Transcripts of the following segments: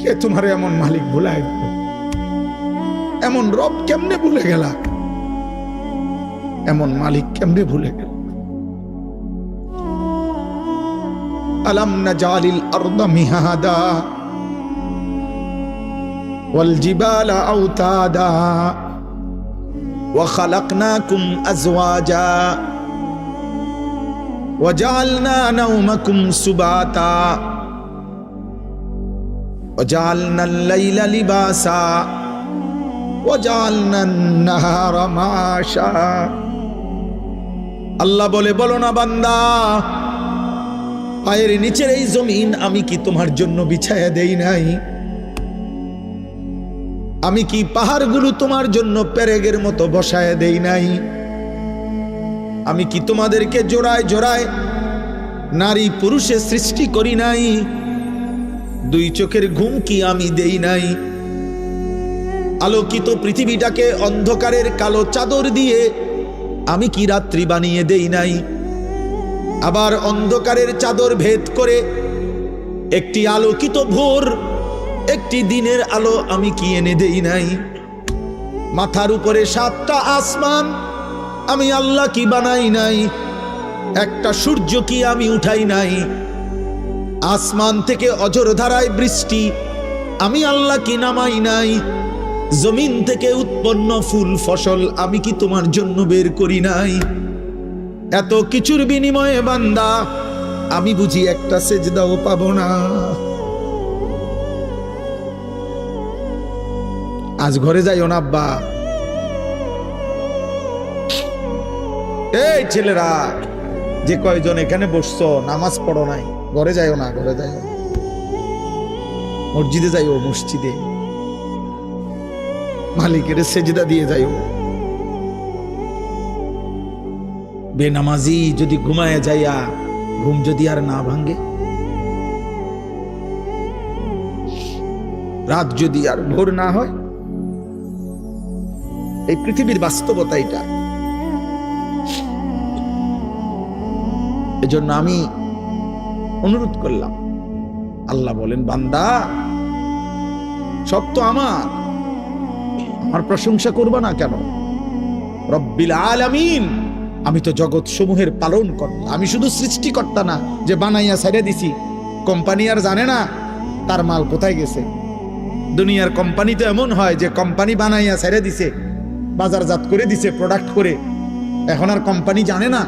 কে তোমার এমন মালিক ভুলায় দিল? এমন রব কেমনে ভুলে গেলা? এমন মালিক কেমনে ভুলে গেল? আলাম নাজালিল আরদা মিহাদা ওয়াল জিবালা আওতাদা ওয়া খালাকনাকুম আজওয়াজা ওয়া জাআলনা নাওমাকুম সুবাতা ওয়া জাআলনাল লাইলা লিবাসা ওয়া জাআলনান নাহারা মাশা। আল্লাহ বলে, বলো না বান্দা, পায়ের নিচের এই জমিন আমি কি তোমার জন্য বিছায়া দেই নাই? আমি কি পাহাড়গুলো তোমার জন্য পেরেগের মতো বসায়া দেই নাই? আমি কি তোমাদেরকে জোড়ায় জোড়ায় নারী পুরুষে সৃষ্টি করি নাই? দুই চোখের ঘুম কি আমি দেই নাই? আলোকিত পৃথিবীটাকে অন্ধকারের কালো চাদর দিয়ে আমি কি রাত্রি বানিয়ে দেই নাই? আবার অন্ধকারের চাদর ভেদ করে একটি আলোকিত ভোর, একটি দিনের আলো আমি কি এনে দেই নাই? মাথার উপরে 7টা আসমান আমি আল্লাহ কি বানাই নাই? একটা সূর্য কি আমি উঠাই নাই? আসমান থেকে অঝোর ধারায় বৃষ্টি আমি আল্লাহ কি নামাই নাই? জমিন থেকে উৎপন্ন ফুল ফসল আমি কি তোমার জন্য বের করি নাই? এত কিছুর বিনিময়ে বান্দা আমি বুঝি একটা সেজদাও পাবো না? আজ ঘরে যাইও না আব্বা। এই ছেলেরা যে কয়জন এখানে বসছো, নামাজ পড়ো নাই, ঘরে যাইও না, ঘরে যাইও না। মসজিদে যাইও, মসজিদে মালিকের সেজদা দিয়ে যাইও। বেনামাজি যদি ঘুমায় যাইয়া ঘুম যদি আর না ভাঙ্গে, রাত যদি আর ভোর না হয়, এই পৃথিবীর বাস্তবতা এটা। এজন্য আমি অনুরোধ করলাম, আল্লাহ বলেন, বান্দা সব তো আমার প্রশংসা করবা না কেন? রব্বিল আলামিন, আমি তো জগৎ সমূহের পালন কর্তা। আমি শুধু সৃষ্টিকর্তা না যে বানাইয়া ছেড়ে দিছি। কোম্পানি আর জানে না তার মাল কোথায় গেছে। দুনিয়ার কোম্পানি তো এমন হয় যে কোম্পানি বানাইয়া ছেড়ে দিছে, বাজারজাত করে দিছে প্রোডাক্ট করে, এখন আর কোম্পানি জানে না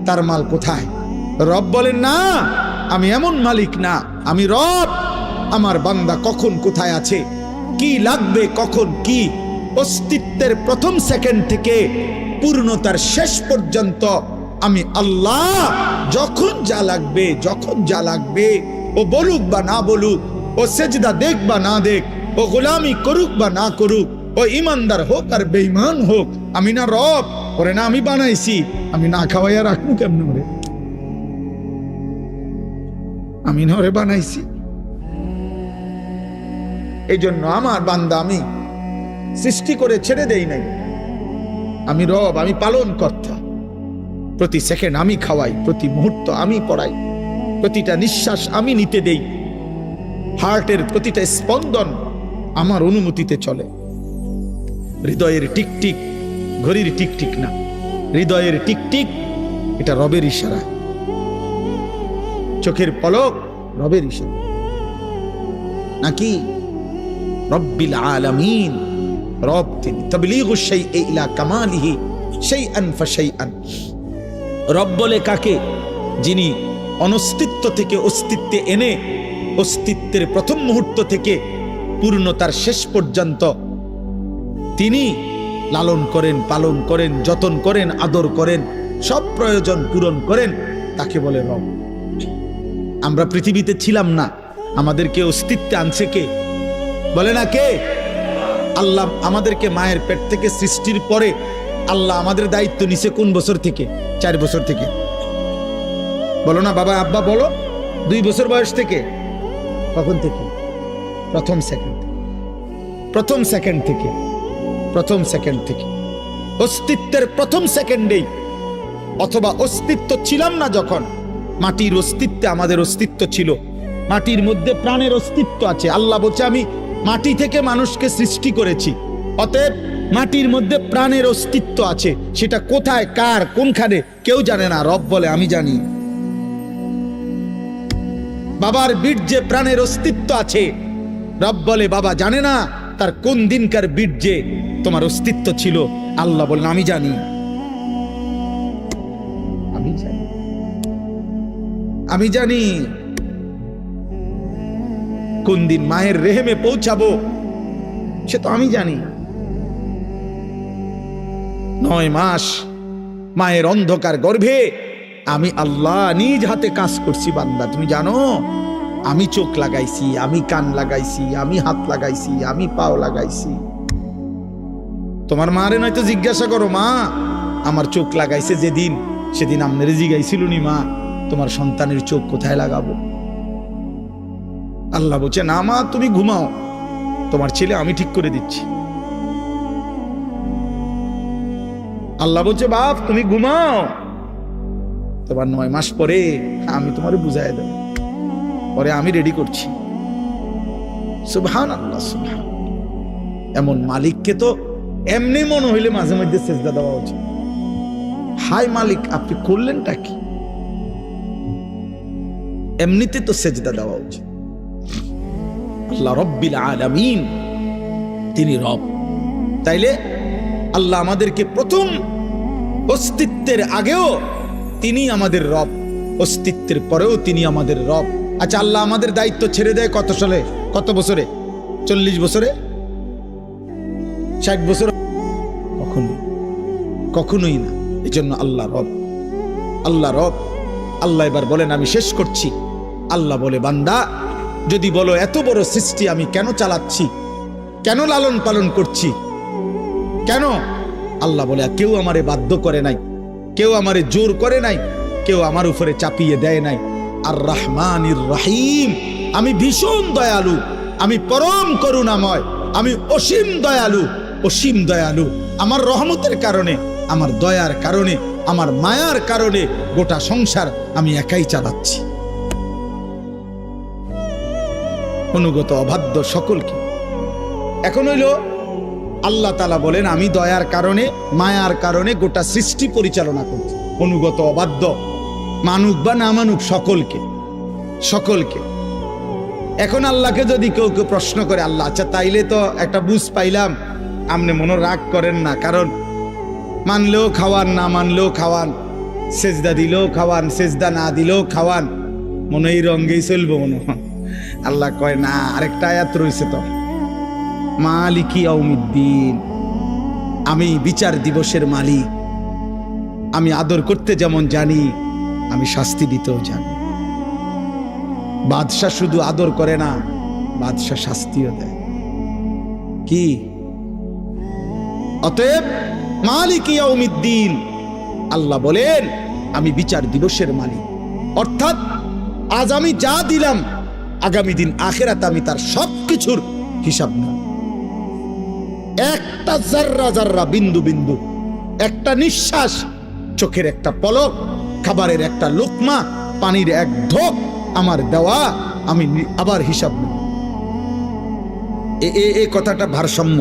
তার মাল কোথায়। রব বলেন, না, আমি এমন মালিক না, আমি রব। আমার বান্দা কখন কোথায় আছে, কি লাগবে, কখন কি, অস্তিত্বের প্রথম সেকেন্ড থেকে পূর্ণতার শেষ পর্যন্ত আমি আল্লাহ যখন যা লাগবে, যখন যা লাগবে, ও বলুক বা না বলুক, ও সেজদা দেখ বা না দেখ, ও গোলামি করুক বা না করুক, ও ইমানদার হোক আর বেঈমান হোক, আমি না রব? ওরে না আমি বানাইছি, আমি না খাওয়াইয়া রাখবো কেমন? ওরে আমি না ওরে বানাইছি। এই জন্য আমার বান্দা আমি সৃষ্টি করে ছেড়ে দেই নাই। আমি রব, আমি পালন কর্তা। প্রতি সেকেন্ড আমি খাওয়াই, প্রতি মুহূর্ত আমি পড়াই, প্রতিটা নিঃশ্বাস আমি নিতে দেই, হার্টের প্রতিটা স্পন্দন আমার অনুমতিতে চলে। হৃদয়ের টিকটিক ঘড়ির টিকটিক না, হৃদয়ের টিকটিক এটা রবের ইশারা। চোখের পলক রবের ইশারা নাকি? রব্বিল আলামিন, রব তিনি। তাবলীগুশ শাইই ইলা কামালিহি শাইআন ফাশাইআন। রব বলে কাকে? যিনি অনস্তিত্ব থেকে অস্তিত্বে এনে অস্তিত্বের প্রথম মুহূর্ত থেকে পূর্ণতার শেষ পর্যন্ত তিনি লালন করেন, পালন করেন, যতন করেন, আদর করেন, সব প্রয়োজন পূরণ করেন, তাকে বলে রব। আমরা পৃথিবীতে ছিলাম না, আমাদেরকে অস্তিত্বে আনছে কে? বলে না কে? আল্লাহ আমাদেরকে মায়ের পেট থেকে সৃষ্টির পরে আল্লাহ আমাদের দায়িত্ব নিছে কোন বছর থেকে? 4 বছর থেকে। বলো না বাবা, আব্বা বলো, 2 বছর বয়স থেকে। কখন থেকে? প্রথম সেকেন্ড থেকে অস্তিত্বের প্রথম সেকেন্ডেই, অথবা অস্তিত্ব ছিলাম না যখন, মাটির অস্তিত্বে আমাদের অস্তিত্ব ছিল, মাটির মধ্যে প্রাণের অস্তিত্ব আছে। আল্লাহ বলছে আমি মাটি থেকে মানুষকে সৃষ্টি করেছি, অতএব মাটির মধ্যে প্রাণের অস্তিত্ব আছে। সেটা কোথায়, কার, কোনখানে কেউ জানে না, রব বলে আমি জানি। বাবার বীর্যে প্রাণের অস্তিত্ব আছে, রব বলে বাবা জানে না তার কোন দিনকার বীর্যে তোমার অস্তিত্ব ছিল। আল্লাহ বলেন আমি জানি, আমি জানি, আমি জানি কোন দিন মায়ের রেহেমে পৌঁছাবো, সে তো আমি জানি। 9 মাস মায়ের অন্ধকার গর্ভে আমি আল্লাহ নিজ হাতে কাজ করছি। বান্দা তুমি জানো আমি চোখ লাগাইছি, আমি কান লাগাইছি, আমি হাত লাগাইছি, আমি পাও লাগাইছি। তোমার মারে নয়তো জিজ্ঞাসা করো, মা আমার চোখ লাগাইছে যেদিন, সেদিন আপনারে জিগাইছিল নি মা তোমার সন্তানের চোখ কোথায় লাগাবো? আল্লাহ বলছে না মা তুমি ঘুমাও, তোমার ছেলে আমি ঠিক করে দিচ্ছি। আল্লাহ বলছে বাপ তুমি ঘুমাও, তোমার 9 মাস পরে আমি তোমার বুঝাই দেব, পরে আমি রেডি করছি। সুবহানাল্লাহ, সুবহান। এমন মালিককে তো এমনি মনে হইলে মাঝে মধ্যে সেজদা দেওয়া উচিত। হাই মালিক আপনি করলেনটা কি? এমনিতে তো সেজদা দেওয়া উচিত। আল্লাহ রব্বিল আলামিন, তিনি রব। তাইলে আল্লাহ আমাদেরকে প্রথম অস্তিত্বের আগেও তিনি আমাদের রব, অস্তিত্বের পরেও তিনি আমাদের রব। আচ্ছা আল্লাহ আমাদের দায়িত্ব ছেড়ে দেয় কত সালে, কত বছরে? 40 বছরে, 60 বছর? কখনোই, কখনোই না। এই জন্য আল্লাহ রব, আল্লাহ রব। আল্লাহ এবার বলেন আমি শেষ করছি। আল্লাহ বলে বান্দা যদি বলো এত বড় সৃষ্টি আমি কেন চালাচ্ছি, কেন লালন পালন করছি, কেন? আল্লাহ বলে কেউ আমারে বাধ্য করে নাই, কেউ আমারে জোর করে নাই, কেউ আমার উপরে চাপিয়ে দেয় নাই। আর রহমানির রহিম, আমি ভীষণ দয়ালু, আমি পরম করুণাময়, আমি অসীম দয়ালু, অসীম দয়ালু। আমার রহমতের কারণে, আমার দয়ার কারণে, আমার মায়ার কারণে গোটা সংসার আমি একাই চালাচ্ছি। অনুগত অবাধ্য সকলকে। এখন হইল আল্লাহ তাআলা বলেন আমি দয়ার কারণে, মায়ার কারণে গোটা সৃষ্টি পরিচালনা করছি। অনুগত অবাধ্য মানুক বা না মানুক সকলকে, সকলকে। এখন আল্লাহকে যদি কেউ কেউ প্রশ্ন করে, আল্লাহ আচ্ছা তাইলে তো একটা বুঝ পাইলাম, আপনি মনে রাগ করেন না, কারণ মানলেও খাওয়ান, না মানলেও খাওয়ান, সেজদা দিলেও খাওয়ান, সেজদা না দিলেও খাওয়ান, মনে এই রঙ্গেই চলবো মনে। আল্লাহ কয় না, আরেকটা আয়াত রয়েছে তো, মালিকি ইয়াউমিদ্দিন, আমি বিচার দিবসের মালিক। আমি আদর করতে যেমন জানি, আমি শাস্তি দিতেও জানি। বাদশা শুধু আদর করে না, বাদশা শাস্তিও দেয়। কি? অতএব মালিকি ইয়াউমিদ্দিন, আল্লাহ বলেন আমি বিচার দিবসের মালিক। অর্থাৎ আজ আমি যা দিলাম, আগামী দিন আখিরাতে আমি তার সবকিছুর হিসাব নেব। একটা জাররা জাররা, বিন্দু বিন্দু, একটা নিঃশ্বাস, চোখের একটা পলক, খাবারের একটা লোকমা, পানির এক ঢোক আমার দেওয়া, আমি আবার হিসাব নেব। এই কথাটা ভারসাম্য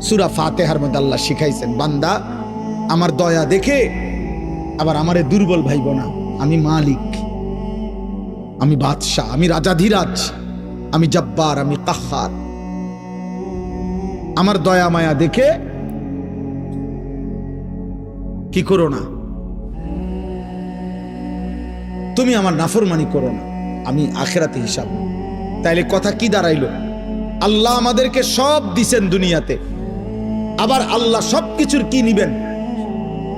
সূরা ফাতিহার মধ্যে আল্লাহ শিখাইছেন। বান্দা আমার দয়া দেখে আবার আমারে দুর্বল ভাইব না। আমি মালিক, আমি বাদশাহ, আমি রাজাধিরাজ, আমি জব্বার, আমি কাহ্হার। আমার দয়া মায়া দেখে কি করো না, তুমি আমার নাফরমানি করো না, আমি আখিরাতে হিসাব। তাইলে কথা কি দাঁড়াইলো? আল্লাহ আমাদেরকে সব দিছেন দুনিয়াতে, আবার আল্লাহ সবকিছুর কি নিবেন?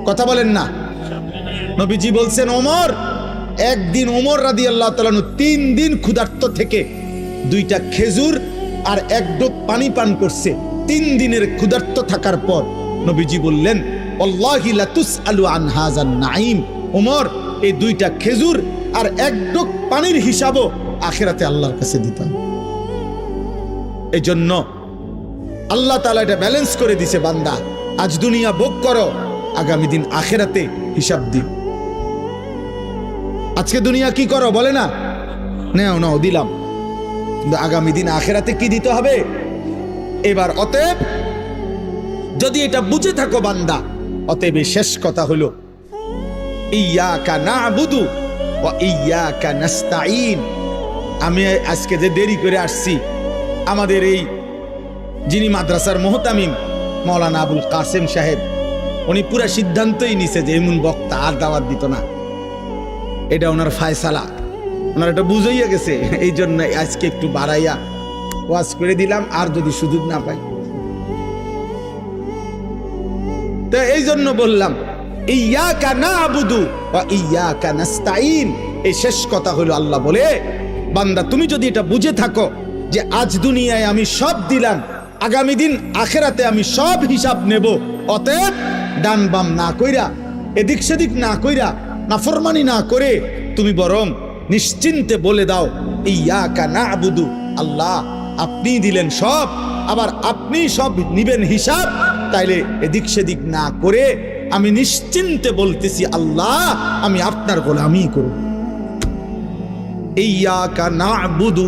কথা বলেন না। নবীজি বলছেন ওমর, একদিন ওমর রাদিয়াল্লাহু তাআলা 3 দিন ক্ষুধার্ত থেকে 2টা খেজুর আর 1 ডোক পানি পান করছে। 3 দিনের ক্ষুধার্ত থাকার পর নবীজি বললেন ওয়াল্লাহি লা তুসআলু আন হাযান নাঈম, ওমর এই 2টা খেজুর আর 1 ডোক পানির হিসাবও আখিরাতে আল্লাহর কাছে দিতাম। এই জন্য আল্লাহ তাআলা এটা ব্যালেন্স করে দিছে, বান্দা আজ দুনিয়া ভোগ করো, আগামী দিন আখিরাতে হিসাব দিও। আজকে দুনিয়া কি করো বলে না, নাও দিলাম, কিন্তু আগামী দিন আখেরাতে কি দিতে হবে? এবার অতএব যদি এটা বুঝে থাকো বান্দা, অতএব শেষ কথা হলো ইয়াকা না'বুদু ওয়া ইয়াকা নাস্তাঈন। আমি আজকে যে দেরি করে আসছি, আমাদের এই যিনি মাদ্রাসার মুহতামিম মাওলানা আবুল কাসেম সাহেব, উনি পুরা সিদ্ধান্তই নিছে যে এমন বক্তা আর দাওয়াত দিত না। এটা ওনার ফায়সালা, ওনার এটা বুঝাইয়া গেছে। এই জন্য আজকে একটু বাড়াইয়া ওয়াজ করে দিলাম, আর যদি সুযোগ না পাই। তো এই জন্য বললাম ইয়াকা না'বুদু ওয়া ইয়াকা নাস্তাঈন। এই শেষ কথা হলো আল্লাহ বলে, বান্দা তুমি যদি এটা বুঝে থাকো যে আজ দুনিয়ায় আমি সব দিলাম, আগামী দিন আখেরাতে আমি সব হিসাব নেব, অতএব ডান বাম না কইরা, এদিক সেদিক না কইরা, নাফরমানি না করে তুমি বরং নিশ্চিন্তে বলে দাও ইয়াকা না'বুদু, আল্লাহ আপনি দিলেন সব, আবার আপনি সব নিবেন হিসাব। তাইলে এদিক সেদিক না করে আমি নিশ্চিন্তে বলতেছি আল্লাহ আমি আপনার গোলামি করব। ইয়াকা না'বুদু,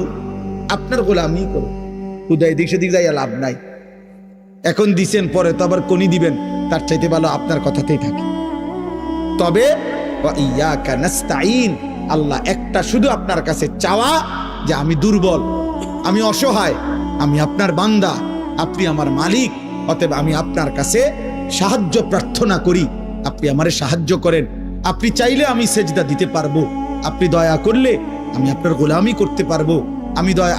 আপনার গোলামি করব। খুদা এদিক সেদিক যাইয়া লাভ নাই। এখন দিছেন, পরে তো আবার কোনি দিবেন, তার চাইতে ভালো আপনার কথাতেই থাকি। তবে ওয়া ইয়াকা নাস্তাঈন, আল্লাহ একটা শুধু আপনার কাছে চাওয়া যে আমি দুর্বল, আমি অসহায়, আমি আপনার বান্দা, আপনি আমার মালিক, অতএব আমি আপনার কাছে সাহায্য প্রার্থনা করি, আপনি আমারে সাহায্য করেন। আপনি চাইলে আমি সেজদা দিতে পারবো, আপনি দয়া করলে আমি আপনার গোলামি করতে পারবো,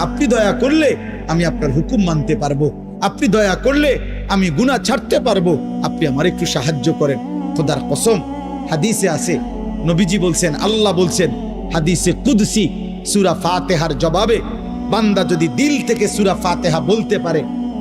আপনি দয়া করলে আমি আপনার হুকুম মানতে পারবো, আপনি দয়া করলে আমি গুনাহ ছাড়তে পারবো, আপনি আমার একটু সাহায্য করেন। খোদার কসম, হাদিসে আছে, নবীজি বলছেন, আল্লাহ বলছেন হাদিসে কুদসি সূরা ফাতিহার জবাবে, বান্দা যদি দিল থেকে সূরা ফাতিহা বলতে পারে,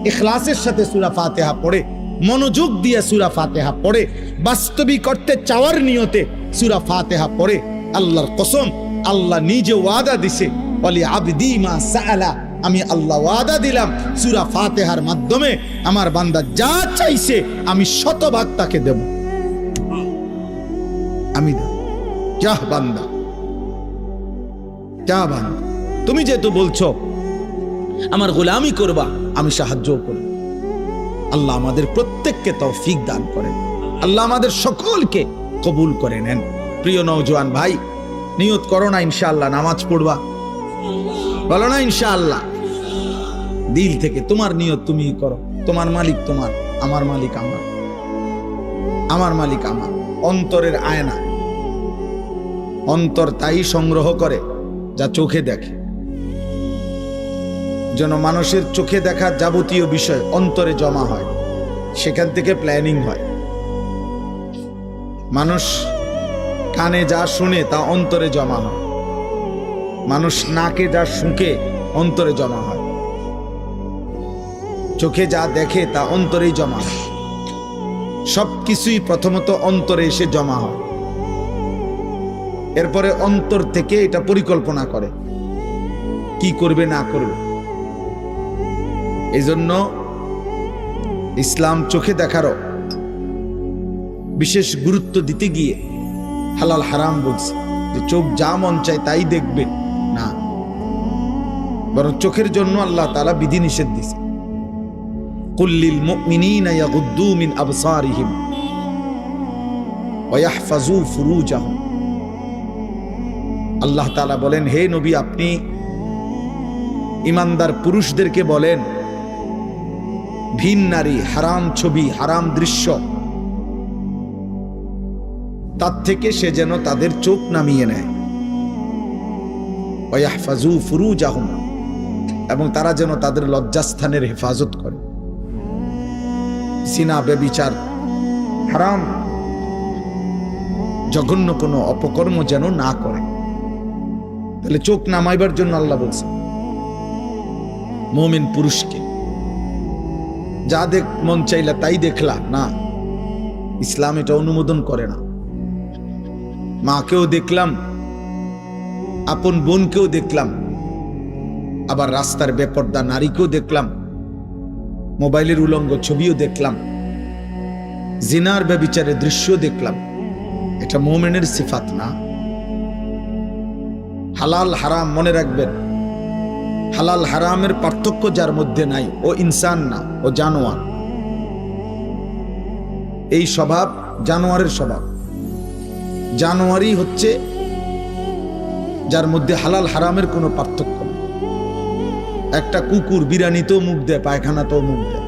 ইখলাসের সাথে সূরা ফাতিহা পড়ে, মনোযোগ দিয়ে সূরা ফাতিহা পড়ে, বাস্তবিক করতে চাওয়ার নিয়তে সূরা ফাতিহা পড়ে, আল্লাহর কসম আল্লাহ নিজে ওয়াদা দিছে, ওয়ালি আবদি মা সাআলা, আমি আল্লাহ ওয়াদা দিলাম সূরা ফাতিহার মাধ্যমে আমার বান্দা যা চাইছে আমি শতভাগ তাকে দেব। আমি যা বান্দা, যা বান্দা, তুমি যেহেতু বলছো আমার গোলামি করবা, আমি সাহায্য করব। আল্লাহ আমাদের প্রত্যেককে তৌফিক দান করেন, আল্লাহ আমাদের সকলকে কবুল করে নেন। প্রিয় নওজোয়ান ভাই, নিয়ত করো না ইনশাআল্লাহ নামাজ পড়বা, বলো না ইনশাআল্লাহ, দিল থেকে তোমার নিয়ত তুমি করো। তোমার মালিক তোমার, আমার মালিক আমার, আমার মালিক আমার। অন্তরের আয়না, অন্তর তাই সংগ্রহ করে যা চোখে দেখে। যেন মানুষের চোখে দেখা যাবতীয় বিষয় অন্তরে জমা হয়, সেখান থেকে প্ল্যানিং হয়। মানুষ কানে যা শুনে তা অন্তরে জমা হয়, মানুষ নাকে যা শুঁকে অন্তরে জমা হয়, চোখে যা দেখে তা অন্তরেই জমা হয়। সবকিছুই প্রথমত অন্তরে এসে জমা হয়, এরপরে অন্তর থেকে এটা পরিকল্পনা করে কি করবে না করবে। এই জন্য ইসলাম চোখে দেখারও বিশেষ গুরুত্ব দিতে গিয়ে হালাল হারাম বলছে যে চোখ যা মন চায় তাই দেখবে না, বরং চোখের জন্য আল্লাহ তাআলা বিধি নিষেধ দিয়েছে। কুল্লিল মুমিনিনা ইয়াগুদ্দু মিন আবসারিহিম ওয়া ইয়াহফাজু ফুরুজাহুম। আল্লাহ তাআলা বলেন, হে নবী আপনি ইমানদার পুরুষদেরকে বলেন, ভিন নারী, হারাম ছবি, হারাম দৃশ্য, তার থেকে সে যেন তাদের চোখ নামিয়ে নেয়। ওয়া ইয়াহফাজু ফুরুজাহুম, এবং তারা যেন তাদের লজ্জাস্থানের হেফাজত করে। জিনা, ব্যভিচার, হারাম জঘন্য কোনো অপকর্ম যেন না করে। তাহলে চোখ নামাইবার জন্য আল্লাহ বলছে মুমিন পুরুষকে। যা দেখ মন চাইলা তাই দেখলা না, ইসলাম এটা অনুমোদন করে না। মাকেও দেখলাম, আপন বোনকেও দেখলাম, আবার রাস্তার বেপর্দা নারীকেও দেখলাম, মোবাইলের উলঙ্গ ছবিও দেখলাম, জিনার ব্যভিচারের দৃশ্য দেখলাম। এটা মুমিনের সিফাত না। হালাল হারাম মনে রাখবেন, হালাল হারামের পার্থক্য যার মধ্যে নাই ও ইনসান না, ও জানোয়ার। এই স্বভাব জানোয়ারের স্বভাব। জানোয়ারই হচ্ছে যার মধ্যে হালাল হারামের কোনো পার্থক্য নেই। একটা কুকুর বিরানিতেও মুখ দেয়, পায়খানাতেও মুখ দেয়।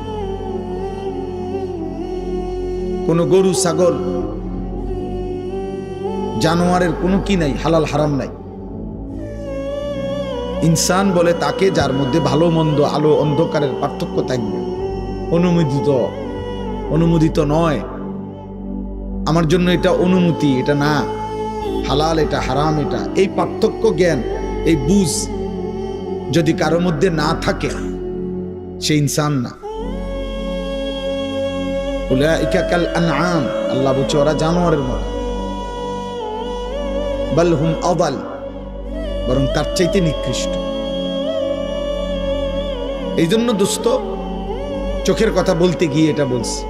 কোনো গরু ছাগল জানোয়ারের কোনো কি নাই, হালাল হারাম নাই। ইনসান বলে তাকে যার মধ্যে ভালো মন্দ, আলো অন্ধকারের পার্থক্য থাকবে। অনুমোদিত নয়, আমার জন্য এটা অনুমতি, এটা না, হালাল এটা, হারাম এটা, এই পার্থক্য জ্ঞান, এই বুঝ যদি কারোর মধ্যে না থাকে সে ইনসান না। উলাইকা কাল আনআম, আল্লাহ বলছে ওরা জানোয়ারের মতো। বাল হুম আদাল, বরং তার চাইতে নিকৃষ্ট। এই জন্য দোস্ত, চোখের কথা বলতে গিয়ে এটা বলছি,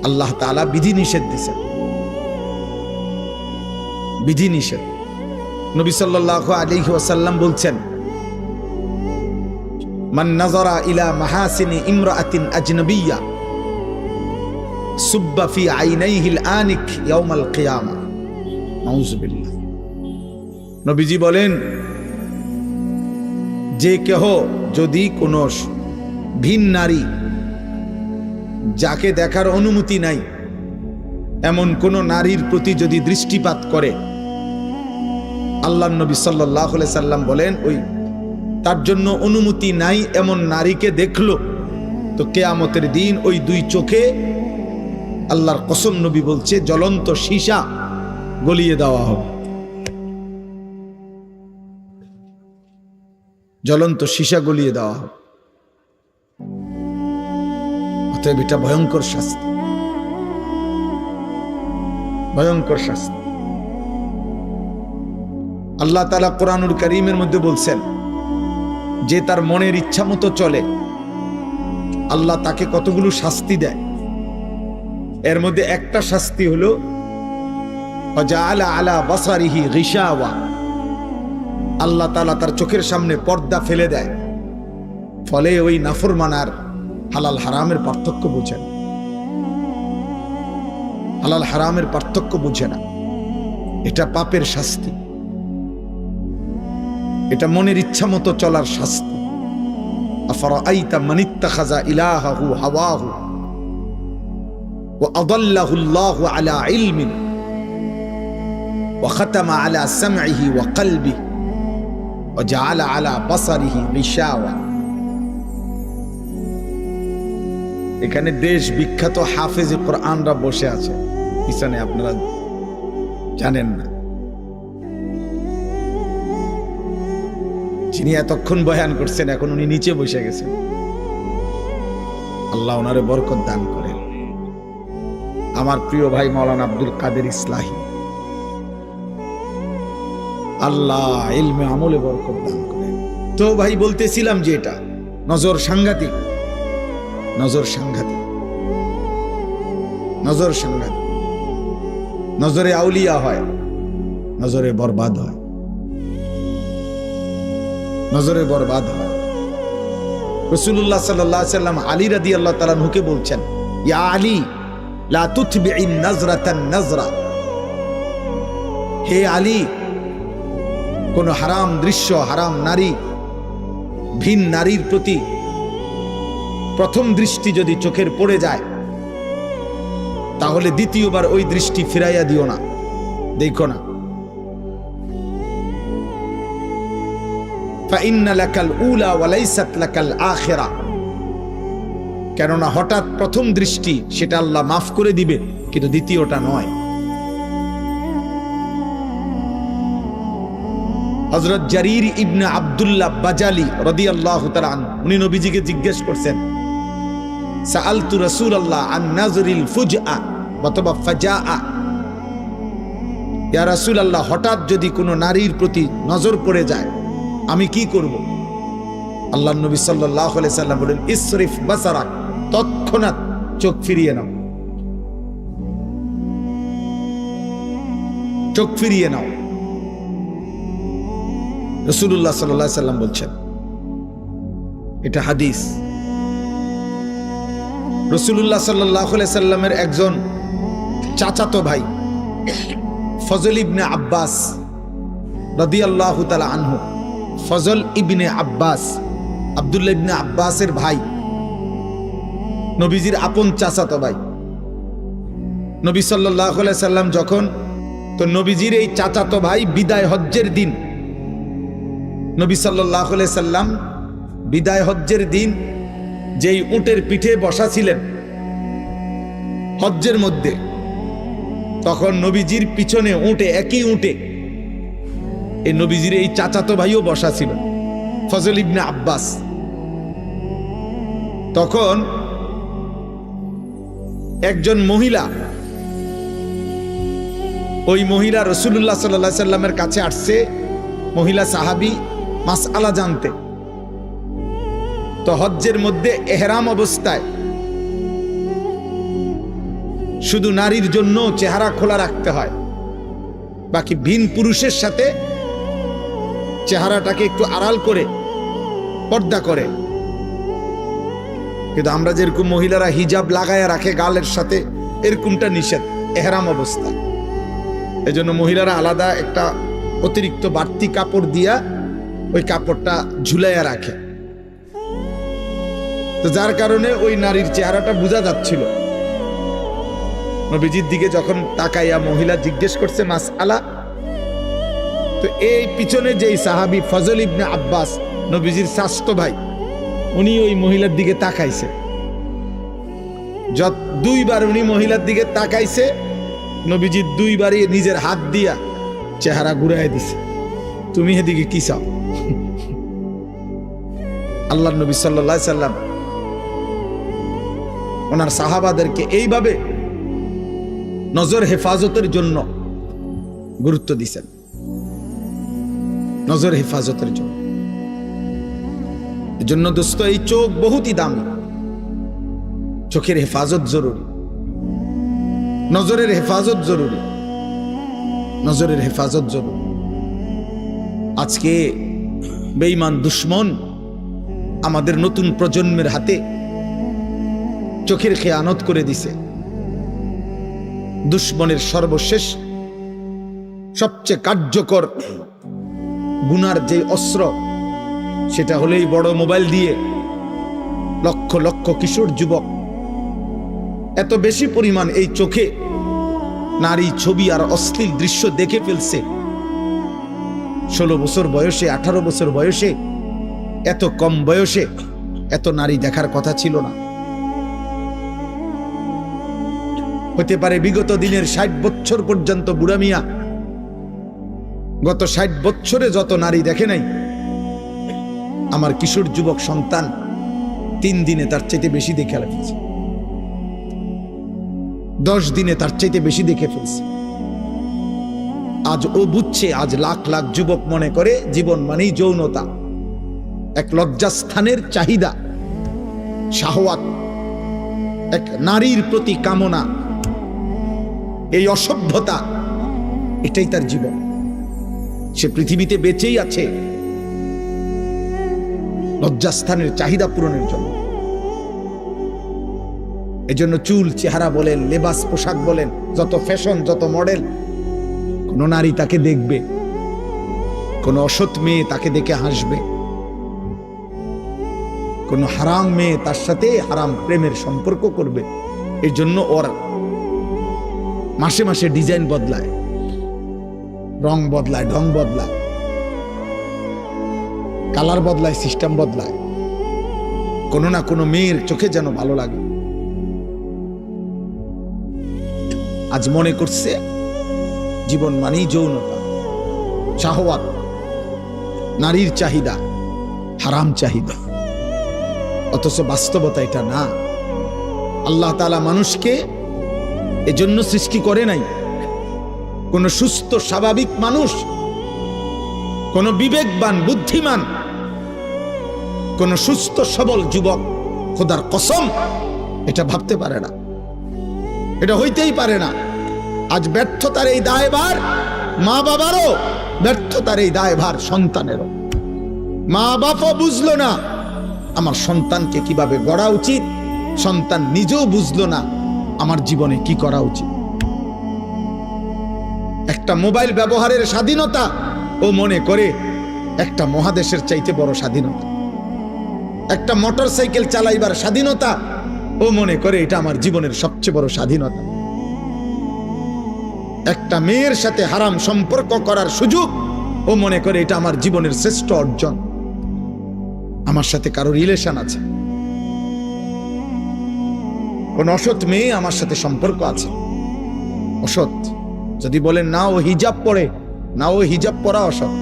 আল্লাহ তাআলা বিধি নিষেধ দিয়েছেন, বিধি নিষেধ। নবী সাল্লাল্লাহু আলাইহি ওয়াসাল্লাম বলছেন, মান নাযারা ইলা মাহাসিনি ইমরাআতিন আজনাবিয়্যা সুব্বা ফি আইনাইহিল আনিক ইয়াউমাল কিয়ামা। নাউযুবিল্লাহ। নবীজি বলেন, যে কেহ যদি কোনো ভিন নারী যাকে দেখার অনুমতি নাই এমন কোন নারীর প্রতি যদি দৃষ্টিপাত করে, আল্লাহর নবী সাল্লাল্লাহু আলাইহি সাল্লাম বলেন, ওই তার জন্য অনুমতি নাই এমন নারীকে দেখলো তো কিয়ামতের দিন ওই দুই চোখে, আল্লাহর কসম নবী বলছে, জ্বলন্ত সীসা গলিয়ে দেওয়া হবে। জ্বলন্ত সীসা গলিয়ে দেওয়া হবে। অতএব এটা ভয়ঙ্কর শাস্তি, ভয়ঙ্কর শাস্তি। আল্লাহ তাআলা কোরআনুল কারীমের মধ্যে বলছেন, যে তার মনের ইচ্ছা মতো চলে আল্লাহ তাকে কতগুলো শাস্তি দেয়। এর মধ্যে একটা শাস্তি হলো ওয়াজআলা আলা বাসারিহি গিশাওয়া, আল্লাহ তাআলা তার চোখের সামনে পর্দা ফেলে দেয়, ফলে ওই নাফরমানার হালাল হারামের পার্থক্য বুঝে না, হালাল হারামের পার্থক্য বুঝে না। এটা পাপের শাস্তি, এটা মনের ইচ্ছা মতো চলার শাস্তি। আফরাআইতা মান ইত্তাখাযা ইলাহাহু হাওয়াহু ওয়া আদাল্লাহু আল্লাহু আলা ইলমিন ওয়া খাতামা আলা সামইহি ওয়া কলবিহি ওয়া জাআলা আলা বাসারিহি গিশাওয়া। এখানে দেশ বিখ্যাত হাফেজে কোরআনরা বসে আছে পিছনে, আপনারা জানেন না, যিনি এতক্ষণ বয়ান করছেন এখন উনি নিচে বসে গেছেন। আল্লাহ ওনারে বরকত দান করেন। আমার প্রিয় ভাই মাওলানা আব্দুল কাদের ইসলাহি, আল্লাহ ইলমে আমলে বরকত দান করেন। তো ভাই বলতেছিলাম যে এটা নজর সাংঘাতিক, নজর সাংঘাতিক, নজর সাংঘাতিক। নজরে আউলিয়া হয়, নজরে বরবাদ হয়, নজরে বরবাদ হয়। রাসূলুল্লাহ সাল্লাল্লাহু আলাইহি ওয়াসাল্লাম আলী রাদিয়াল্লাহু তাআলা আনহুকে বলছেন, ইয়া আলী লা তুতবিইন নাজরাতান নাজরা, হে আলী, কোন হারাম দৃশ্য, হারাম নারী, ভিন নারীর প্রতি প্রথম দৃষ্টি যদি চোখের পড়ে যায় তাহলে দ্বিতীয়বার ওই দৃষ্টি ফিরাইয়া দিও না, দেখো না। ফাইন্না লাকাল উলা ওয়া লাইসাত লাকাল আখিরা, কেননা হঠাৎ প্রথম দৃষ্টি সেটা আল্লাহ মাফ করে দিবে, কিন্তু দ্বিতীয়টা নয়। হযরত জারীর ইবনে আব্দুল্লাহ বাজালি রাদিয়াল্লাহু তাআলা আনহু, উনি নবীজিকে জিজ্ঞেস করছেন, সাআলতু রাসূলুল্লাহ আন নাজরিল ফুজআ অথবা ফাজাআ, ইয়া রাসূলুল্লাহ, হঠাৎ যদি কোনো নারীর প্রতি নজর পড়ে যায় আমি কি করব? আল্লাহর নবী সাল্লাল্লাহু আলাইহি সাল্লাম বলেন, ইসরিফ বাসারাক, তৎক্ষণাৎ চোখ ফিরিয়ে নাও, চোখ ফিরিয়ে নাও। রাসূলুল্লাহ সাল্লাল্লাহু আলাইহি সাল্লাম বলছেন, এটা হাদিস। রাসূলুল্লাহ সাল্লাল্লাহু আলাইহি সাল্লামের একজন চাচাতো ভাই ফজল ইবনে আব্বাস রাদিয়াল্লাহু তাআলা আনহু, ফজল ইবনে আব্বাস, আব্দুল্লাহ ইবনে আব্বাসের ভাই, নবীজির আপন চাচাতো ভাই। নবী সাল্লাল্লাহু আলাইহি সাল্লাম যখন, তো নবীজির এই চাচাতো ভাই বিদায় হজ্জের দিন, নবী সাল্লাল্লাহু আলাইহি সাল্লাম বিদায় হজ্জের দিন যেই উটের পিঠে বসা ছিলেন হজ্জের মধ্যে, তখন নবীজির পিছনে উটে, একই উটে এই নবীজির এই চাচাতো ভাইও বসা ছিল, ফজল ইবনে আব্বাস। তখন একজন মহিলা, ওই মহিলা রাসূলুল্লাহ সাল্লাল্লাহু আলাইহি সাল্লামের কাছে আসছে, মহিলা সাহাবী, মাসআলা জানতে। তো হজ্জের মধ্যে ইহরাম অবস্থায় শুধু নারীর জন্য চেহারা খোলা রাখতে হয়, বাকি ভিন পুরুষের সাথে চেহারাটাকে একটু আড়াল করে পর্দা করে। কিন্তু আমরা যেরকম মহিলারা হিজাব লাগায়া রাখে গালের সাথে, এরকমটা নিষেধ ইহরাম অবস্থায়। এজন্য মহিলারা আলাদা একটা অতিরিক্ত বাড়তি কাপড় দিয়া ওই কাপড়টা ঝুলাইয়া রাখে। তো যার কারণে ওই নারীর চেহারাটা বোঝা যাচ্ছিল। নবীজির দিকে যখন তাকাইয়া মহিলা জিজ্ঞেস করছে মাসআলা, তো এই পিছনে যেই সাহাবী ফজল ইবনে আব্বাস, নবীজির চাচাতো ভাই, উনি ওই মহিলার দিকে তাকাইছে। দুইবার উনি মহিলার দিকে তাকাইছে, নবীজি দুইবারই নিজের হাত দিয়া চেহারা ঘুরাই দিছে, তুমি এদিকে কি চাও? আল্লাহর নবী সাল্লাল্লাহু আলাইহি সাল্লাম ওনার সাহাবাদেরকে এইভাবে নজর হেফাজতের জন্য গুরুত্ব দিয়েছেন, নজর হেফাজতের জন্য। এজন্য দোস্ত, এই চোখ বহুতই দামি, চোখের হেফাজত জরুরি, নজরের হেফাজত জরুরি, নজরের হেফাজত জরুরি। আজকে বেঈমান দুশমন আমাদের নতুন প্রজন্মের হাতে চোখের খেয়ানত করে দিছে। দুশমনের সর্বশেষ সবচেয়ে কার্যকর গুনার যে অস্ত্র, সেটা হলেই বড় মোবাইল দিয়ে লক্ষ লক্ষ কিশোর যুবক এত বেশি পরিমাণ এই চোখে নারী ছবি আর অশ্লীল দৃশ্য দেখে ফেলছে। 16 বছর বয়সে, 18 বছর বয়সে, এত কম বয়সে এত নারী দেখার কথা ছিল না। হতে পারে বিগত দিনের 60 বছর পর্যন্ত বুড়া মিয়া গত 60 বছরে যত নারী দেখে নাই, আমার কিশোর যুবক সন্তান 3 দিনে তার চাইতে বেশি দেখে ফেলছে, 10 দিনে তার চাইতে বেশি দেখে ফেলছে। আজ ও বুঝছে, আজ লাখ লাখ যুবক মনে করে জীবন মানেই যৌনতা, এক লজ্জাস্থানের চাহিদা, শাহওয়াত, এক নারীর প্রতি কামনা, এই অসভ্যতা, এটাই তার জীবন। সে পৃথিবীতে বেঁচেই আছে লজ্জাস্থানের চাহিদা পূরণের জন্য। এজন্য চুল, চেহারা বলেন, লেবাস, পোশাক বলেন, যত ফ্যাশন, যত মডেল, কোন নারী তাকে দেখবে, কোন অসৎ মেয়ে তাকে দেখে হাসবে, কোন হারাম মেয়ে তার সাথে হারাম প্রেমের সম্পর্ক করবে। এই জন্য ওর মাসে মাসে ডিজাইন বদলায়, রং বদলায়, ঢং বদলায়, কালার বদলায়, সিস্টেম বদলায়, কোনো না কোনো মেয়ের চোখে যেন ভালো লাগে। আজ মনে করছে জীবন মানেই যৌনতা, শাহওয়াত, নারীর চাহিদা, হারাম চাহিদা, অথচ বাস্তবতা এটা না। আল্লাহ তাআলা মানুষকে এজন্য সৃষ্টি করে নাই। কোন সুস্থ স্বাভাবিক মানুষ, কোন বিবেকবান বুদ্ধিমান, কোন সুস্থ সবল যুবক খোদার কসম এটা ভাবতে পারে না, এটা হইতেই পারে না। আজ ব্যর্থতার এই দায়ভার মা বাবারও ব্যর্থতার এই দায়ভার সন্তানেরও। মা বাবা বুঝলো না আমার সন্তানকে কিভাবে গড়া উচিত, সন্তান নিজেও বুঝলো না আমার জীবনে কি করা উচিত। একটা মোবাইল ব্যবহারের স্বাধীনতা ও মনে করে একটা মহাদেশের চাইতে বড় স্বাধীনতা। একটা মোটরসাইকেল চালাইবার স্বাধীনতা ও মনে করে এটা আমার জীবনের সবচেয়ে বড় স্বাধীনতা। একটা মেয়ের সাথে হারাম সম্পর্ক করার সুযোগ ও মনে করে এটা আমার জীবনের শ্রেষ্ঠ অর্জন। আমার সাথে কারো রিলেশন আছে, কোন অসৎ মেয়ে আমার সাথে সম্পর্ক আছে, অসৎ, যদি বলেন না ও হিজাব পরে, না ও হিজাব পরা অসৎ।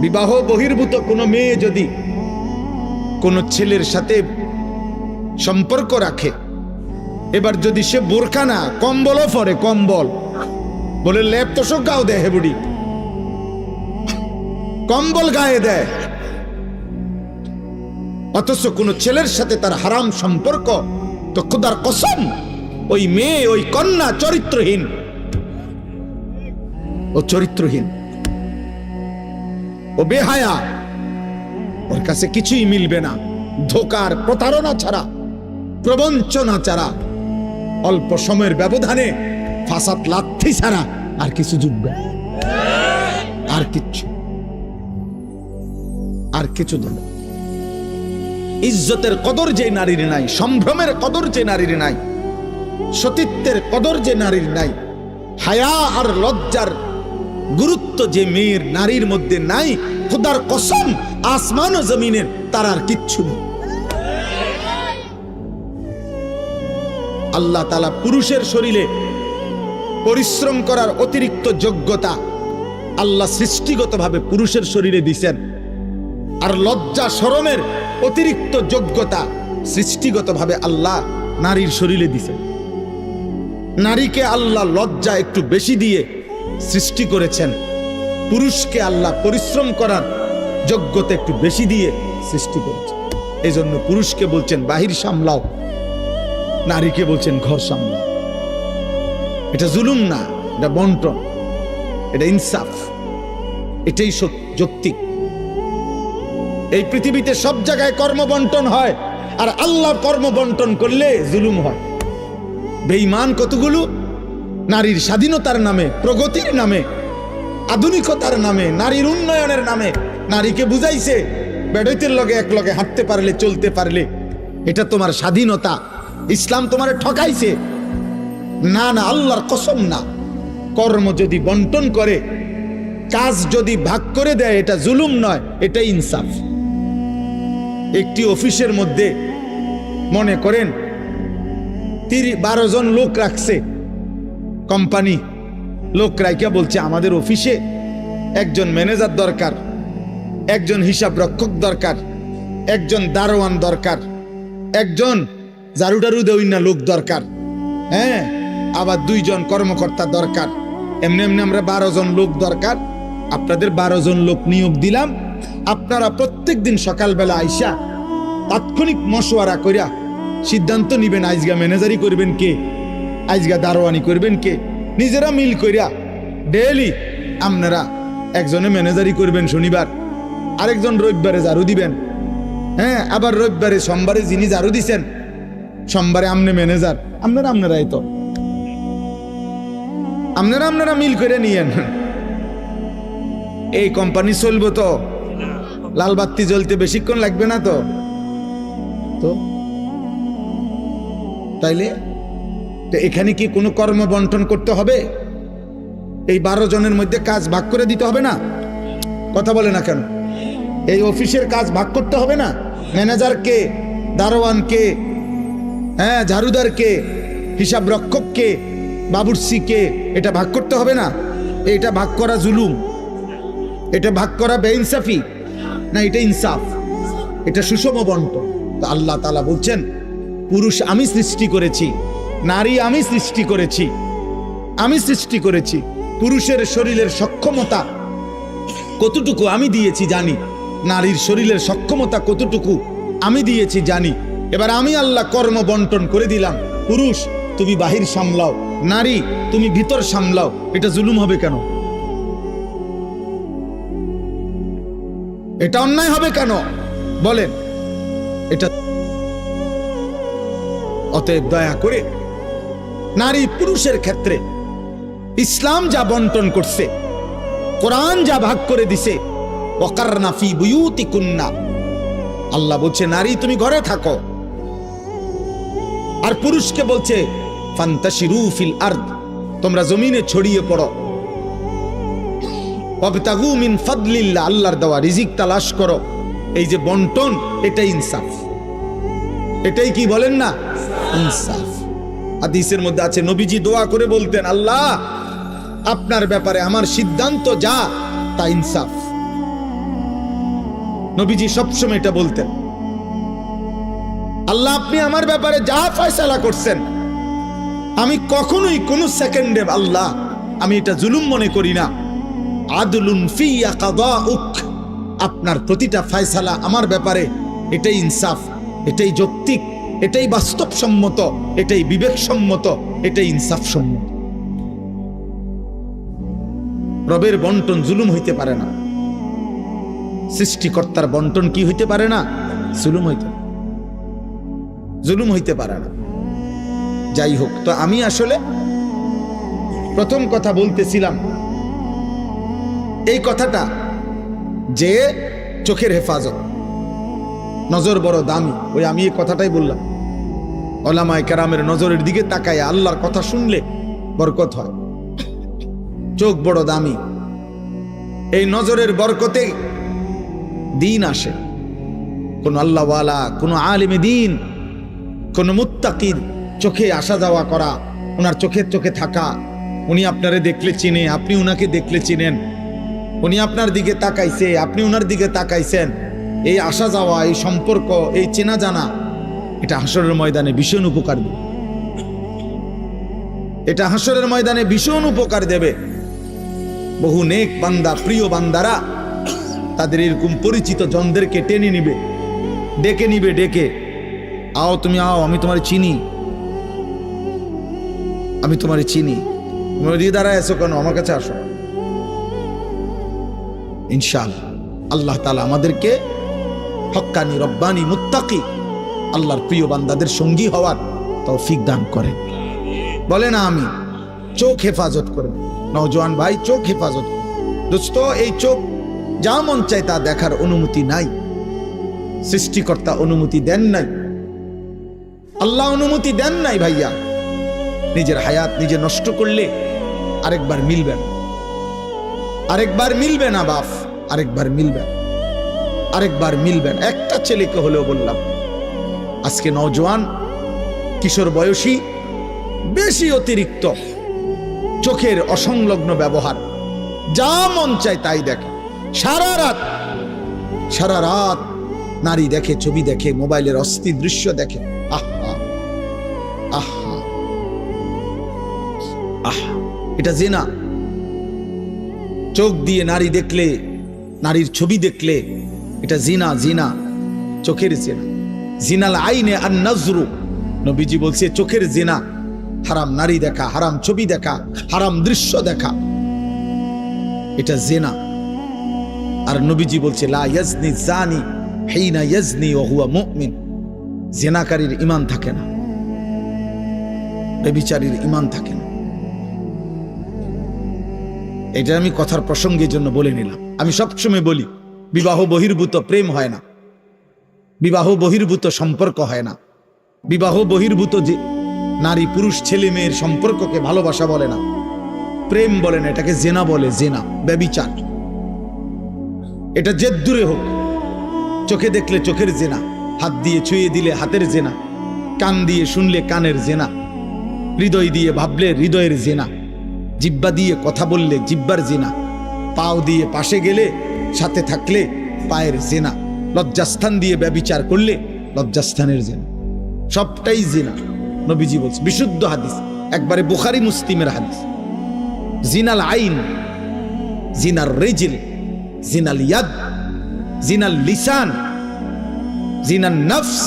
বিবাহ বহির্ভূত কোনো মেয়ে যদি কোনো ছেলের সাথে সম্পর্ক রাখে, এবার যদি সে বোরকা না কম্বলও পরে, কম্বল বলে লেপ তোষক গাও দেয়, হেবুড়ি কম্বল গায়ে দেয়, অথচ কোন ছেলের সাথে তার হারাম সম্পর্ক, তো খোদার কসম ওই মেয়ে ওই কন্যা চরিত্রহীন, ও চরিত্রহীন, ও বেহায়া, ওর কাছে কিছুই মিলবে না ধোকার প্রতারণা ছাড়া, প্রবঞ্চনা ছাড়া, অল্প সময়ের ব্যবধানে ফাসাদ লাথি ছাড়া আর কিছু জুটবে, আর কিচ্ছু, আর কিছু দেবে। ইজ্জতের কদর যে নারীর নাই, সম্ভ্রমের কদর যে নারীর নাই, সতীত্বের কদর যে নারীর নাই, হায়া আর লজ্জার গুরুত্ব যে মেয়ের নারীর মধ্যে নাই, খোদার কসম আসমান ও জমিনের তার আর কিচ্ছু নেই। আল্লাহ তাআলা পুরুষের শরীরে পরিশ্রম করার অতিরিক্ত যোগ্যতা আল্লাহ সৃষ্টিগতভাবে পুরুষের শরীরে দিয়েছেন, আর লজ্জা শরমের অতিরিক্ত যোগ্যতা সৃষ্টিগতভাবে আল্লাহ নারীর শরীরে দিয়েছেন। নারীকে আল্লাহ লজ্জা একটু বেশি দিয়ে সৃষ্টি করেছেন, পুরুষকে আল্লাহ পরিশ্রম করার যোগ্যতা একটু বেশি দিয়ে সৃষ্টি করেছেন। এই জন্য পুরুষকে বলছেন বাহির সামলাও, নারীকে বলছেন ঘর সামলাও। এটা জুলুম না, এটা বন্টন, এটা ইনসাফ, এটাই যৌক্তিক। এই পৃথিবীতে সব জায়গায় কর্ম বন্টন হয়, আর আল্লাহ কর্ম বন্টন করলে জুলুম হয়। বেঈমান কতগুলো নারীর স্বাধীনতার নামে, প্রগতির নামে, আধুনিকতার নামে, নারীর উন্নয়নের নামে নারীকে বুঝাইছে বেডইতের লগে এক লগে হাঁটতে পারলে, চলতে পারলে এটা তোমার স্বাধীনতা। ইসলাম তোমার ঠকাইছে। না না, আল্লাহর কসম না। কর্ম যদি বন্টন করে, কাজ যদি ভাগ করে দেয়, এটা জুলুম নয়, এটা ইনসাফ। একটি অফিসের মধ্যে মনে করেন 12 জন লোক রাখছে কোম্পানি, লোক রাইকা বলছে আমাদের অফিসে একজন ম্যানেজার দরকার, একজন হিসাব রক্ষক দরকার, একজন দারোয়ান দরকার, একজন ঝাড়ুটারু দেউইনা লোক দরকার, হ্যাঁ, আবার 2 জন কর্মকর্তা দরকার। এমনি এমনি আমরা 12 জন লোক দরকার। আপনাদের 12 জন লোক নিয়োগ দিলাম। আপনারা প্রত্যেক দিন সকালবেলা আইসা তাৎক্ষণিক মশওয়ারা করিয়া সিদ্ধান্ত নিবেন আজগা ম্যানেজারি করবেন কে, আজগা দারোয়ানি করবেন কে। নিজেরা মিল করিয়া ডেইলি আপনারা একজনে ম্যানেজারি করবেন শনিবার, আরেকজন রবিবারে ঝাড়ু দিবেন, হ্যাঁ, আবার রবিবারে সোমবারে যিনি ঝাড়ু দিছেন সোমবারে আমনে ম্যানেজার। আপনারাই তো আপনারা মিল করে নিয়েন। এই কোম্পানি চলবো তো, লাল বাতি জ্বলতে বেশিক্ষণ লাগবে না তো। তাইলে এখানে কি কোনো কর্ম বন্টন করতে হবে? এই 12 জনের মধ্যে কাজ ভাগ করে দিতে হবে না? কথা বলে না কেন? এই অফিসের কাজ ভাগ করতে হবে না? ম্যানেজারকে, দারোয়ানকে, হ্যাঁ, ঝাড়ুদারকে, হিসাব রক্ষককে, বাবুর্চিকে, এটা ভাগ করতে হবে না? এটা ভাগ করা জুলুম? এটা ভাগ করা বেইনসাফি না? এটা ইনসাফ, এটা সুষম বন্টন। তো আল্লাহ তাআলা বলছেন পুরুষ আমি সৃষ্টি করেছি, নারী আমি সৃষ্টি করেছি, আমি সৃষ্টি করেছি। পুরুষের শরীরের সক্ষমতা কতটুকু আমি দিয়েছি জানি, নারীর শরীরের সক্ষমতা কতটুকু আমি দিয়েছি জানি। এবার আমি আল্লাহ কর্ম বন্টন করে দিলাম। পুরুষ তুমি বাহির সামলাও, নারী তুমি ভিতর সামলাও, এটা জুলুম হবে কেন? এটা অন্যায় হবে কেন বলেন? এটা অতএব দয়া করে নারী পুরুষের ক্ষেত্রে ইসলাম যা বন্টন করছে, কোরআন যা ভাগ করে দিছে, ওয়াকারনা ফি বুয়ুতিকুন্না, আল্লাহ বলছে নারী তুমি ঘরে থাকো, আর পুরুষকে বলছে ফান্তাশিরু ফিল আরদ, তোমরা জমিনে ছড়িয়ে পড়ো, ওয়াবতাগু মিন ফাদলিল্লাহ, আল্লাহর দেওয়া রিজিক তালাশ করো। এই যে বন্টন, এটাই ইনসাফ, এটাই কি বলেন না ইনসাফ। হাদিসের মধ্যে আছে নবীজি দোয়া করে বলতেন, আল্লাহ আপনার ব্যাপারে আমার সিদ্ধান্ত যা তা ইনসাফ। নবীজি সবসময় এটা বলতেন, আল্লাহ আপনি আমার ব্যাপারে যা ফয়সালা করছেন, আমি কখনোই কোন সেকেন্ডে আল্লাহ আমি এটা জুলুম মনে করি না। আদলুন ফিয়া কাদাউক, আপনার প্রতিটা ফয়সালা আমার ব্যাপারে এটাই ইনসাফ, এটাই যৌক্তিক, এটাই বাস্তবসম্মত, এটাই বিবেকসম্মত, এটাই ইনসাফসম্মত। রবের বন্টন জুলুম হইতে পারে না, সৃষ্টিকর্তার বন্টন কি হইতে পারে না? জুলুম হইতে পারে না। যাই হোক, তো আমি আসলে প্রথম কথা বলতেছিলাম এই কথাটা যে চোখের হেফাজত, নজর বড় দামি। ওই আমি এই কথাটাই বললাম, ওলামায়ে কেরামের নজরের দিকে তাকায় আল্লাহর কথা শুনলে বরকত হয়। চোখ বড় দামি, এই নজরের বরকতে দিন আসে। কোন আল্লাহওয়ালা, কোন আলিমে দিন, কোন মুত্তাকির চোখে আসা যাওয়া করা, ওনার চোখের চোখে থাকা, উনি আপনারে দেখলে চিনে, আপনি উনাকে দেখলে চিনেন, উনি আপনার দিকে তাকাইছে, আপনি উনার দিকে তাকাইছেন, এই আসা যাওয়া, এই সম্পর্ক, এই চেনা জানা, এটা হাসরের ময়দানে ভীষণ উপকার দেবে। এটা হাসরের ময়দানে ভীষণ উপকার দেবে। বহু নেক বান্দা, প্রিয় বান্দারা তাদের এরকম পরিচিত জনদেরকে টেনে নিবে, ডেকে নিবে, ডেকে আও তুমি আও, আমি তোমার চিনি, আমি তোমার চিনি, তুমি ওদিকে দাঁড়ায় আছো কেন, আমার কাছে আসো। ইনশাআল্লাহ আল্লাহ তাআলা আমাদেরকে হক্কানি, রব্বানি, মুত্তাকি, আল্লাহর প্রিয় বান্দাদের সঙ্গী হওয়ার তৌফিক দান করেন। বলে না আমি চোখ হেফাজত করবেন। নওজোয়ান ভাই, চোখ হেফাজত করবেন। দোস্ত, এই চোখ যা মন চায় তা দেখার অনুমতি নাই, সৃষ্টিকর্তা অনুমতি দেন নাই, আল্লাহ অনুমতি দেন নাই। ভাইয়া, নিজের হায়াত নিজে নষ্ট করলে আরেকবার মিলবে না, আরেকবার মিলবে না বাপ, আরেকবার মিলবে না, আরেকবার মিলবে না। একটা ছেলেকে হলেও বললাম, আজকে নওজোয়ান, কিশোর বয়সী, বেশি অতিরিক্ত চোখের অসংলগ্ন ব্যবহার, যা মন চায় তাই দেখে, সারা রাত নারী দেখে, ছবি দেখে, মোবাইলের অস্থির দৃশ্য দেখে। আহা আহা আহা, এটা জিনা। চোখ দিয়ে নারী দেখলে, নারীর ছবি দেখলে, এটা জিনা, জিনা, চোখের জিনা। জিনাল আইনে আন নজরু, নবীজি বলছে চোখের জিনা, হারাম নারী দেখা, হারাম ছবি দেখা, হারাম দৃশ্য দেখা, এটা জিনা। আর নবীজি বলছে লা ইয়াজনি জানি হিনা ইয়াজনি ওয়া হুয়া মুমিন, জিনাকারীর ঈমান থাকে না, ব্যভিচারীর ঈমান থাকে না। এটা আমি কথার প্রসঙ্গের জন্য বলে নিলাম। আমি সবসময় বলি, বিবাহ বহির্ভূত প্রেম হয় না, বিবাহ বহির্ভূত সম্পর্ক হয় না, বিবাহ বহির্ভূত যে নারী পুরুষ ছেলে মেয়ের সম্পর্ককে ভালোবাসা বলে না, প্রেম বলে না, এটাকে জেনা বলে, জেনা, ব্যভিচার। এটা যে দূরে হোক, চোখে দেখলে চোখের জেনা, হাত দিয়ে ছুঁয়ে দিলে হাতের জেনা, কান দিয়ে শুনলে কানের জেনা, হৃদয় দিয়ে ভাবলে হৃদয়ের জেনা, জিব্বা দিয়ে কথা বললে জিব্বার জেনা, পাও দিয়ে পাশে গেলে, সাথে থাকলে পায়ের জেনা, লজ্জাস্থান দিয়ে ব্যভিচার করলে লজ্জাস্থানের জেনা, সবটাই জেনা। নবীজি বলছে, বিশুদ্ধ হাদিস, একবারে বুখারী মুসলিমের হাদিস, জিনাল আইন, জিনার রিজল, জিনাল ইয়াদ, জিনাল লিসান, জিনাল নফস,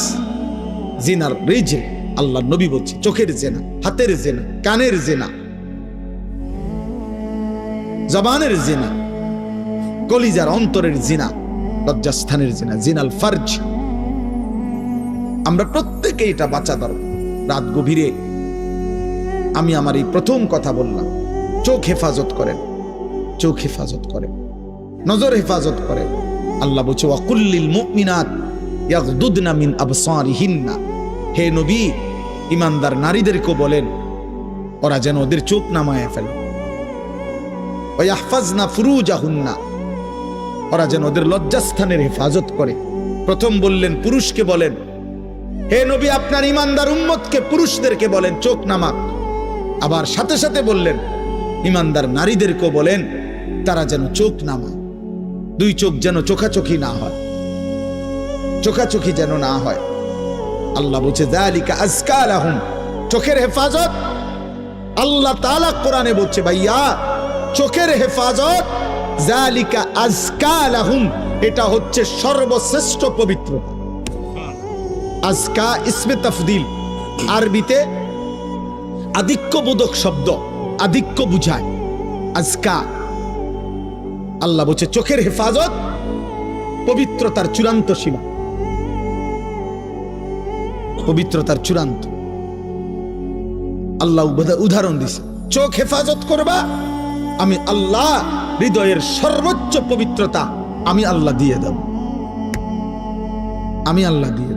জিনার রিজল, আল্লাহ নবী বলছে চোখের জেনা, হাতের জেনা, কানের জেনা, জবানের জেনা, কলিজার অন্তরের জিনা, লজ্জাস্থানের জিনা, জিনাল ফারজ। আমরা প্রত্যেকে এটা বাঁচা দরকার। রাত গভীরে আমি আমার এই প্রথম কথা বললাম, চোখ হেফাজত করেন, চোখ হেফাজত করেন, নজর হেফাজত করেন। আল্লাহ বলছে ওয়াকুল্লিল মুমিনাত ইয়াগদুদনা মিন আবসারিহিন্না, হে নবী ইমানদার নারীদেরকে বলেন ওরা যেন ওদের চোখ নামায় ফেলে, ওয়া ইয়াহফাজনা ফুরুজাহুন্না, ওরা যেন ওদের লজ্জাস্থানের হেফাজত করে। প্রথম বললেন পুরুষকে বলেন, হে নবী আপনার ইমানদার উম্মতকে পুরুষদেরকে বলেন চোখ নামাক। আবার সাথে সাথে বললেন ইমানদার নারীদেরকে বলেন তারা যেন চোখ নামায়, দুই চোখ যেন চোখাচোখি না হয়, চোখাচোখি যেন না হয়। আল্লাহ বলছে যালিকা আজকা লাহুম, চোখের হেফাজত আল্লাহ তাআলা কোরআনে বলছে ভাইয়া চোখের হেফাজত যালিকা আজকা লাহুম, এটা হচ্ছে সর্বশ্রেষ্ঠ পবিত্র। আজকা ইসমে তাফদিল, আরবিতে আধিক্যবোধক শব্দ, আধিক্য বুঝায় আজকা। আল্লাহ বলছে চোখের হেফাজত পবিত্রতার চূড়ান্ত সীমা, পবিত্রতার চূড়ান্ত। আল্লাহ উদাহরণ দিছে, চোখ হেফাজত করবা আমি আল্লাহ হৃদয়ের সর্বোচ্চ পবিত্রতা আমি আল্লাহ দিয়ে দেব, আমি আল্লাহ দিয়ে দেব।